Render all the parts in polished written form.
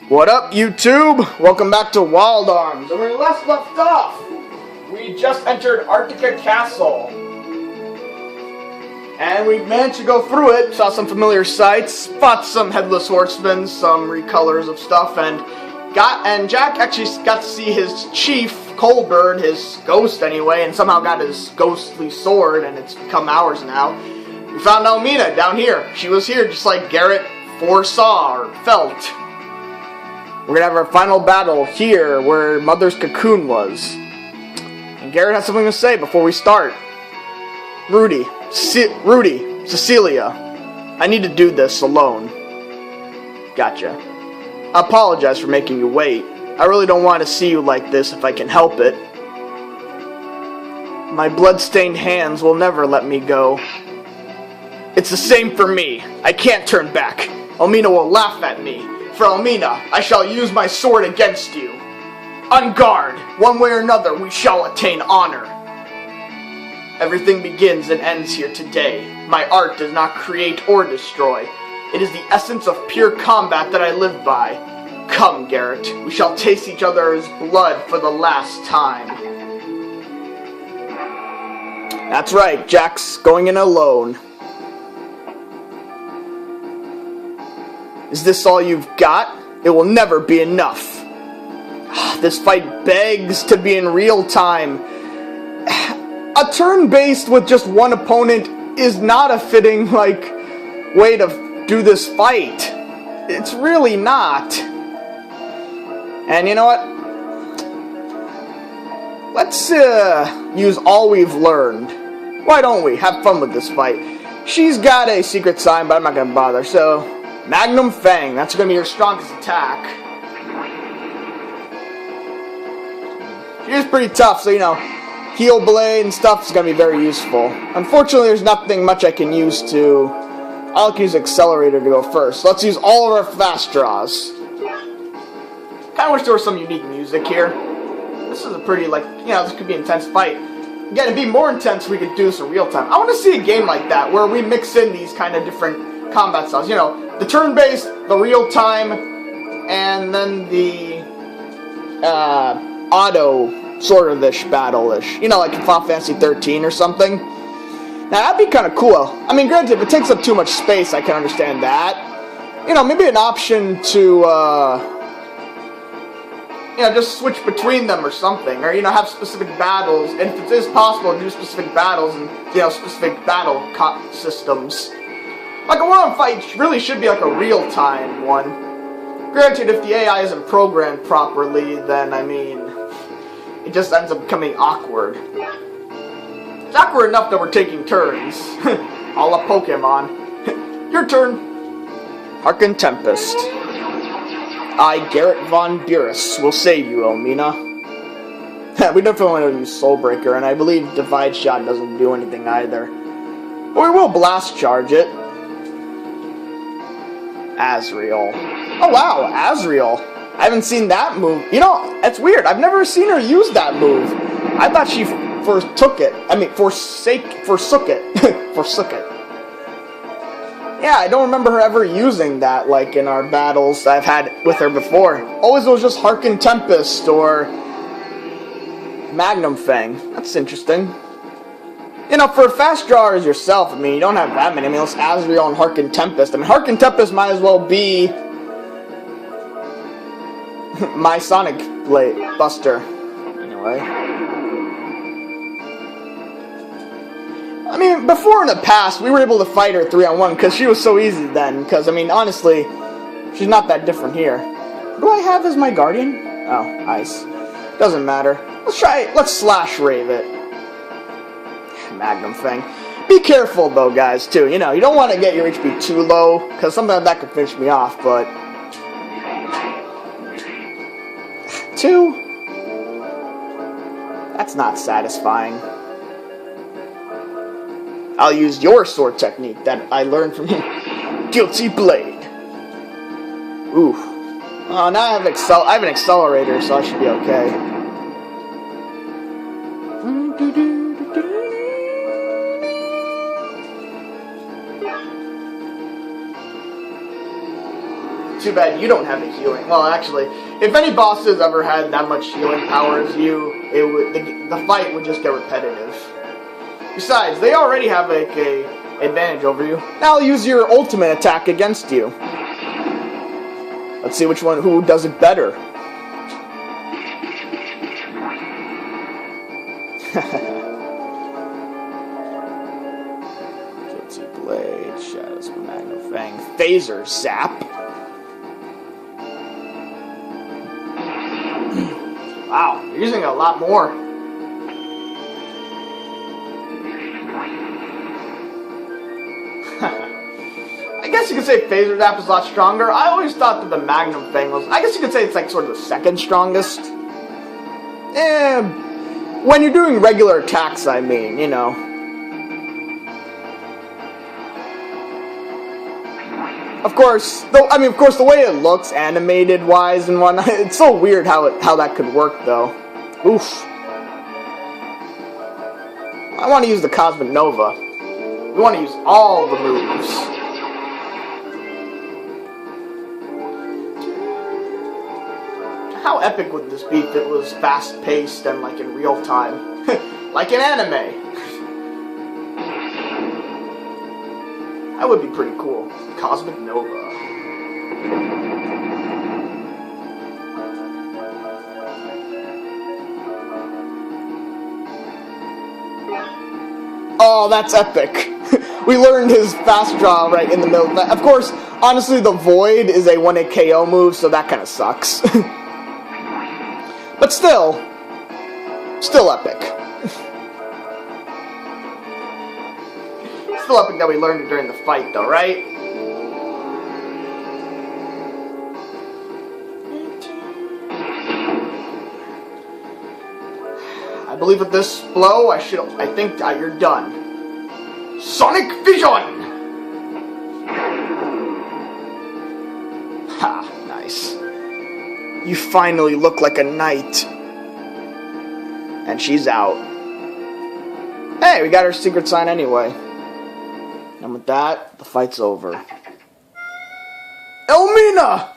What up, YouTube? Welcome back to Wild Arms. And when we last left off, we just entered Arctica Castle. And we managed to go through it, saw some familiar sights, fought some headless horsemen, some recolors of stuff, and Jack actually got to see his chief, Coldbird, his ghost anyway, and somehow got his ghostly sword, and it's become ours now. We found Elmina down here. She was here just like Garrett foresaw or felt. We're gonna have our final battle here where Mother's cocoon was. And Garrett has something to say before we start. Rudy, Cecelia, I need to do this alone. Gotcha. I apologize for making you wait. I really don't want to see you like this if I can help it. My blood-stained hands will never let me go. It's the same for me. I can't turn back. Elmina will laugh at me. For Elmina, I shall use my sword against you. On guard, one way or another, we shall attain honor. Everything begins and ends here today. My art does not create or destroy. It is the essence of pure combat that I live by. Come, Garrett, we shall taste each other's blood for the last time. That's right, Jack's going in alone. Is this all you've got? It will never be enough. This fight begs to be in real time. A turn-based with just one opponent is not a fitting, way to do this fight. It's really not. And you know what? Let's use all we've learned. Why don't we? Have fun with this fight. She's got a secret sign, but I'm not going to bother, so... Magnum Fang, that's going to be your strongest attack. She is pretty tough, so, Heal Blade and stuff is going to be very useful. Unfortunately, there's nothing much I can use to... I'll use Accelerator to go first. So let's use all of our fast draws. Kind of wish there was some unique music here. This is a pretty, this could be an intense fight. Again, it'd be more intense if we could do this in real time. I want to see a game like that, where we mix in these kind of different combat styles. The turn-based, the real-time, and then the auto sort of-ish battle-ish. Like in Final Fantasy 13 or something. Now, that'd be kind of cool. I mean, granted, if it takes up too much space, I can understand that. Maybe an option to, just switch between them or something. Or, have specific battles. And if it is possible to do specific battles and, specific battle systems. Like a one-on fight really should be like a real-time one. Granted, if the AI isn't programmed properly, then, it just ends up becoming awkward. It's awkward enough that we're taking turns. A la Pokemon. Your turn. Harken Tempest. I, Garrett von Burace, will save you, Elmina. We definitely want to use Soulbreaker, and I believe Divide Shot doesn't do anything either. But we will Blast Charge it. Azrael. Oh wow, Azrael. I haven't seen that move. That's weird. I've never seen her use that move. I thought she forsook it. Forsook it. Forsook it. Yeah, I don't remember her ever using that, in our battles I've had with her before. Always it was just Harken Tempest or Magnum Fang. That's interesting. For fast drawers yourself, you don't have that many. It's Azrael and Harken Tempest. Harken Tempest might as well be my Sonic Blade Buster. Anyway. Before in the past, we were able to fight her 3-on-1 because she was so easy then. Because, honestly, she's not that different here. What do I have as my guardian? Oh, ice. Doesn't matter. Let's slash rave it. Magnum Fang. Be careful though, guys, too. You don't want to get your HP too low, because sometimes that could finish me off, but... 2? That's not satisfying. I'll use your sword technique that I learned from him. Guilty Blade. Ooh. Oh, now I have an accelerator, so I should be okay. too bad you don't have the healing. Well, actually, if any bosses ever had that much healing power as you, the fight would just get repetitive. Besides, they already have like a advantage over you. Now I'll use your ultimate attack against you. Let's see who does it better. Guilty Blade, Shadows of Magna Fang, Phaser Zap. Wow, you're using a lot more. I guess you could say Phaser Zap is a lot stronger. I always thought that the Magnum thing was... I guess you could say it's like sort of the second strongest. When you're doing regular attacks, I mean, you know. Of course, the way it looks, animated-wise and whatnot, it's so weird how that could work, though. Oof. I want to use the Cosmic Nova. We want to use all the moves. How epic would this be if it was fast-paced and like in real time? Like an anime. That would be pretty cool. Cosmic Nova. Oh, that's epic. We learned his fast draw right in the middle. Of course, honestly, the Void is a 1-hit KO move, so that kind of sucks. But still epic. Still epic that we learned it during the fight, though, right? I believe with this blow, I think you're done. Sonic Vision! Ha, nice. You finally look like a knight. And she's out. Hey, we got her secret sign anyway. And with that, the fight's over. Elmina!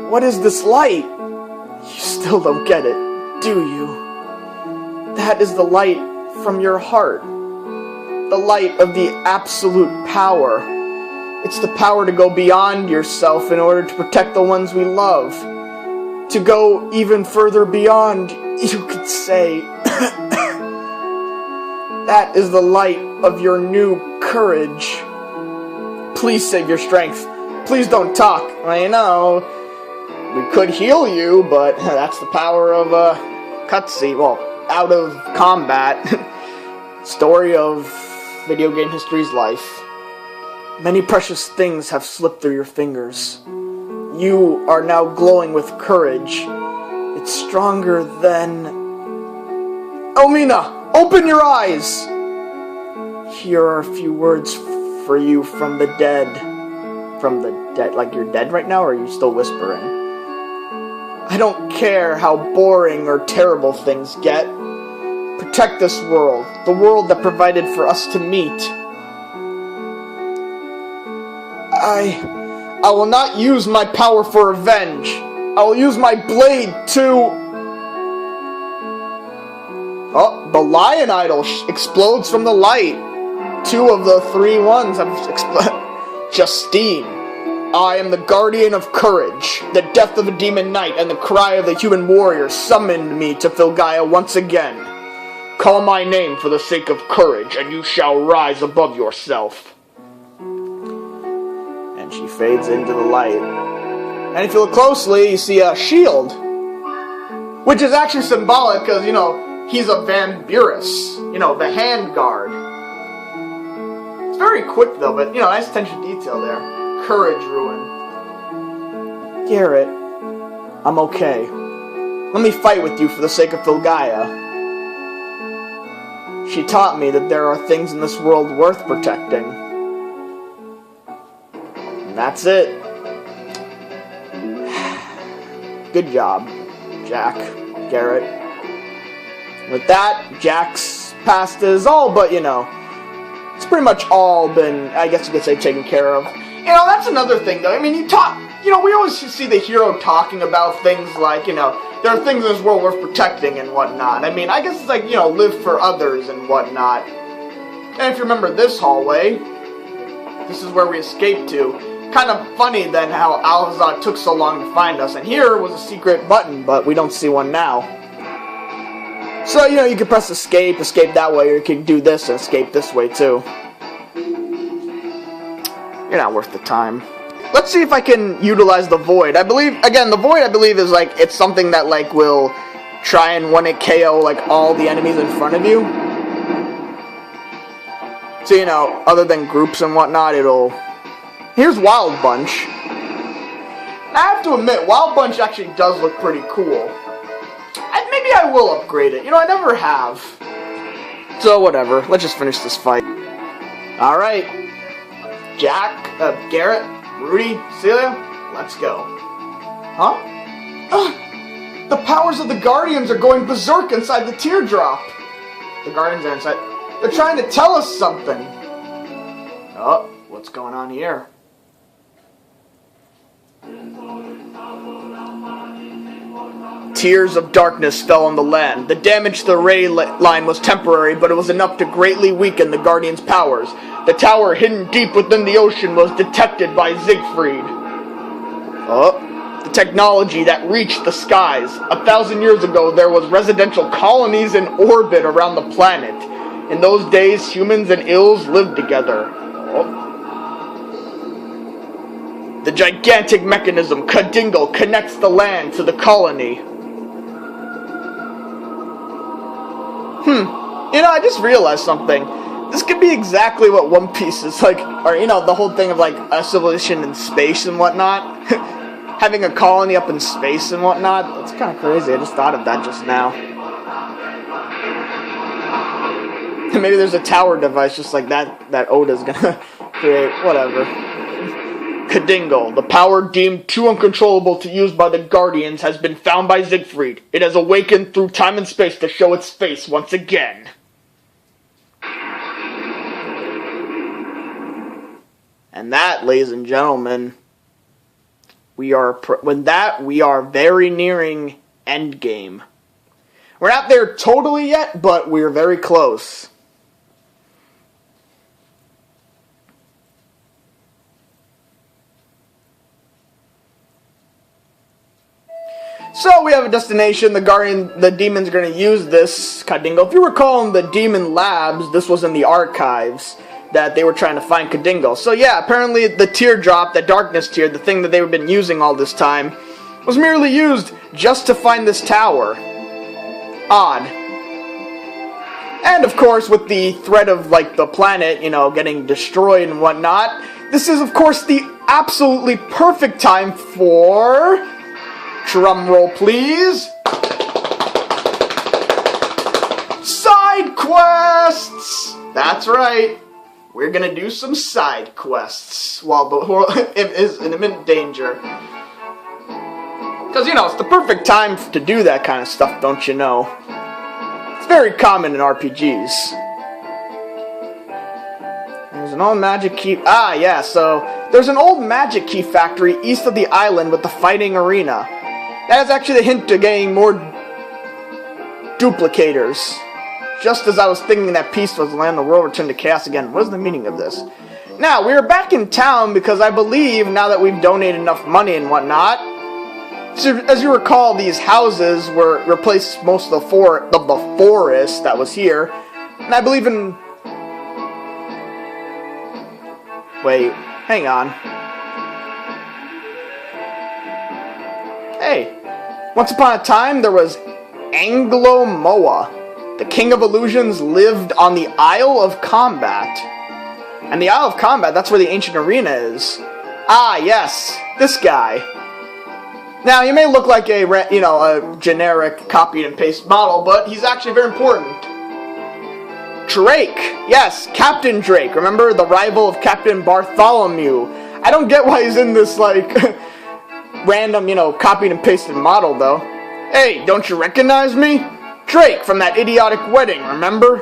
What is this light? You still don't get it, do you? That is the light from your heart. The light of the absolute power. It's the power to go beyond yourself in order to protect the ones we love. To go even further beyond, you could say. That is the light of your new courage. Please save your strength. Please don't talk. I know. We could heal you, but that's the power of cutscene. Well, out of combat. Story of video game history's life. Many precious things have slipped through your fingers. You are now glowing with courage. It's stronger than... Elmina, open your eyes! Here are a few words for you from the dead. From the dead? Like you're dead right now, or are you still whispering? I don't care how boring or terrible things get. Protect this world, the world that provided for us to meet. I will not use my power for revenge. I will use my blade to... Oh, the lion idol explodes from the light. 2 of the 3 ones have exploded. Justine. I am the guardian of courage. The death of a demon knight and the cry of the human warrior summoned me to Filgaia once again. Call my name for the sake of courage, and you shall rise above yourself. And she fades into the light. And if you look closely, you see a shield. Which is actually symbolic, because, you know, he's a Van Burace. You know, the hand guard. It's very quick, though, but, you know, nice attention to detail there. Courage ruin. Garrett, I'm okay. Let me fight with you for the sake of Filgaia. She taught me that there are things in this world worth protecting. And that's it. Good job, Garrett. With that, Jack's past is all but, you know, it's pretty much all been, I guess you could say, taken care of. You know, that's another thing, though. I mean, we always see the hero talking about things like, there are things in this world worth protecting and whatnot. I mean, I guess it's like, live for others and whatnot. And if you remember this hallway, this is where we escaped to. Kind of funny then how Alhazad took so long to find us. And here was a secret button, but we don't see one now. So, you can press escape that way, or you can do this and escape this way too. You're not worth the time. Let's see if I can utilize the void. I believe, again, the void I believe is like, it's something that like will try and 1-hit KO like all the enemies in front of you. So, other than groups and whatnot, it'll... Here's Wild Bunch. I have to admit, Wild Bunch actually does look pretty cool. Maybe I will upgrade it. I never have. So, whatever. Let's just finish this fight. Alright. Jack, Garrett, Rudy, Cecelia, let's go. Huh? The powers of the Guardians are going berserk inside the teardrop. The Guardians are inside... They're trying to tell us something. Oh, what's going on here? Tears of darkness fell on the land. The damage to the ray line was temporary, but it was enough to greatly weaken the Guardian's powers. The tower hidden deep within the ocean was detected by Siegfried. Oh, the technology that reached the skies. 1,000 years ago, there was residential colonies in orbit around the planet. In those days, humans and ills lived together. Oh. The gigantic mechanism, Ka Dingel, connects the land to the colony. I just realized something. This could be exactly what One Piece is like, or, the whole thing of, like, a civilization in space and whatnot. Having a colony up in space and whatnot. That's kind of crazy. I just thought of that just now. Maybe there's a tower device just like that Oda's gonna create. Whatever. Ka Dingel, the power deemed too uncontrollable to use by the Guardians, has been found by Siegfried. It has awakened through time and space to show its face once again. And that, ladies and gentlemen, we are very nearing endgame. We're not there totally yet, but we're very close. So we have a destination. The demons are going to use this Ka Dingel. If you recall in the demon labs, this was in the archives that they were trying to find Ka Dingel. So yeah, apparently the teardrop, the darkness tear, the thing that they've been using all this time, was merely used just to find this tower. Odd. And of course, with the threat of like the planet, getting destroyed and whatnot, this is of course the absolutely perfect time for... Drum roll, please. Side quests! That's right. We're gonna do some side quests while the world is in imminent danger. Because, it's the perfect time to do that kind of stuff, don't you know? It's very common in RPGs. There's an old magic key... Ah, yeah, so... There's an old magic key factory east of the island with the fighting arena. That is actually the hint to getting more duplicators. Just as I was thinking that peace was the land, the world returned to chaos again. What is the meaning of this? Now, we are back in town because I believe, now that we've donated enough money and whatnot, so, as you recall, these houses were replaced most of the forest that was here. And I believe in... Wait, hang on. Hey. Once upon a time, there was Anglo-Moa. The King of Illusions lived on the Isle of Combat. And the Isle of Combat, that's where the ancient arena is. Ah, yes, this guy. Now, he may look like a generic copied and paste model, but he's actually very important. Drake. Yes, Captain Drake. Remember, the rival of Captain Bartholomew. I don't get why he's in this, like... random, copied and pasted model, though. Hey, don't you recognize me? Drake from that idiotic wedding, remember?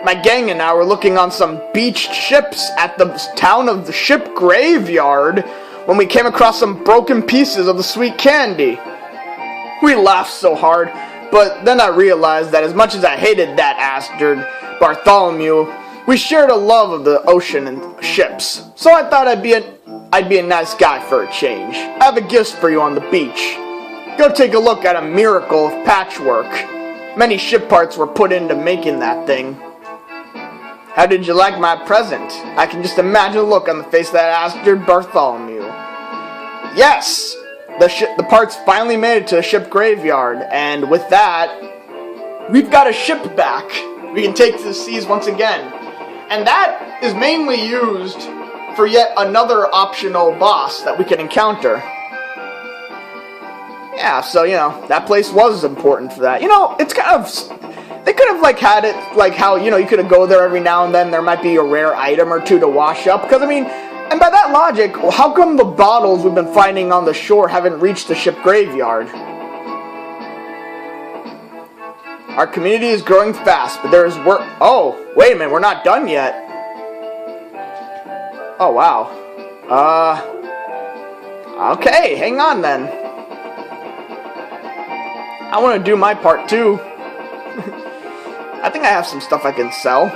my gang and I were looking on some beached ships at the town of the ship graveyard when we came across some broken pieces of the sweet candy. We laughed so hard, but then I realized that as much as I hated that bastard, Bartholomew, we shared a love of the ocean and ships. So I thought I'd be a nice guy for a change. I have a gift for you on the beach. Go take a look at a miracle of patchwork. Many ship parts were put into making that thing. How did you like my present? I can just imagine the look on the face of that bastard Bartholomew. Yes! The parts finally made it to the ship graveyard, and with that, we've got a ship back. We can take to the seas once again. And that is mainly used for yet another optional boss that we can encounter. Yeah, so, you know, that place was important for that. You know, it's kind of... They could have, like, had it, like, how, you know, you could have go there every now and then. There might be a rare item or two to wash up. Because, I mean... And by that logic, how come the bottles we've been finding on the shore haven't reached the ship graveyard? Our community is growing fast, but there is work... Oh, wait a minute, we're not done yet. Oh, wow. Okay, hang on then. I want to do my part too. I think I have some stuff I can sell.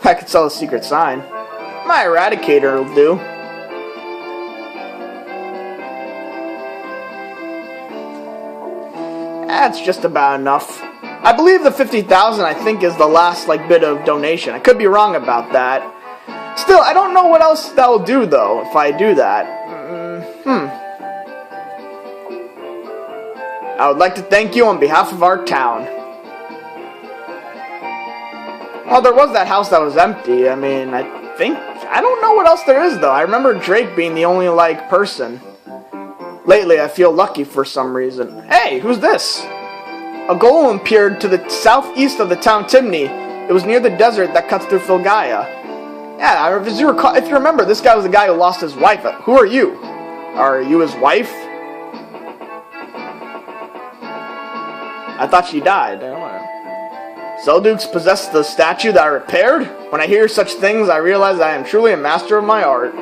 I could sell a secret sign. My eradicator will do. That's just about enough. I believe the 50,000 I think is the last like bit of donation. I could be wrong about that. Still, I don't know what else that will do though if I do that. I would like to thank you on behalf of our town. Well, there was that house that was empty. I mean, I don't know what else there is, though. I remember Drake being the only, like, person. Lately, I feel lucky for some reason. Hey, who's this? A golem appeared to the southeast of the town Timney. It was near the desert that cuts through Filgaia. Yeah, if you remember, this guy was the guy who lost his wife. Who are you? Are you his wife? I thought she died. I don't know. Zeldukes possess the statue that I repaired? When I hear such things, I realize I am truly a master of my art.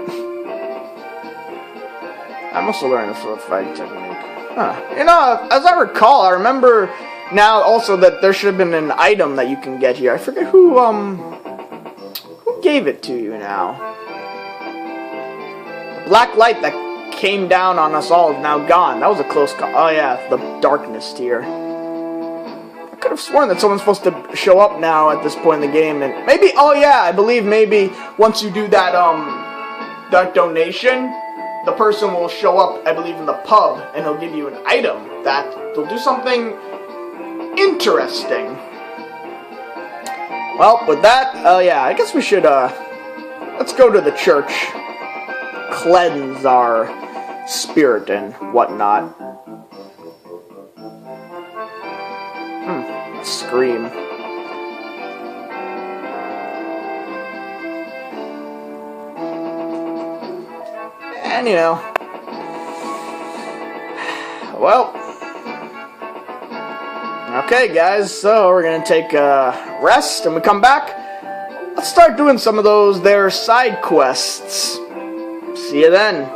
I'm also learning a fighting technique. Huh. You know, as I recall, I remember now also that there should have been an item that you can get here. I forget who gave it to you now. The black light that came down on us all is now gone. That was a close call. Oh yeah, the darkness tier. I could have sworn that someone's supposed to show up now at this point in the game, and maybe, oh yeah, I believe maybe once you do that, that donation, the person will show up, I believe, in the pub, and he'll give you an item that will do something interesting. Well, with that, yeah, I guess we should, let's go to the church, cleanse our spirit and whatnot. Scream. And, you know, well, okay, guys, so we're gonna take a rest, and we come back, let's start doing some of those side quests. See you then.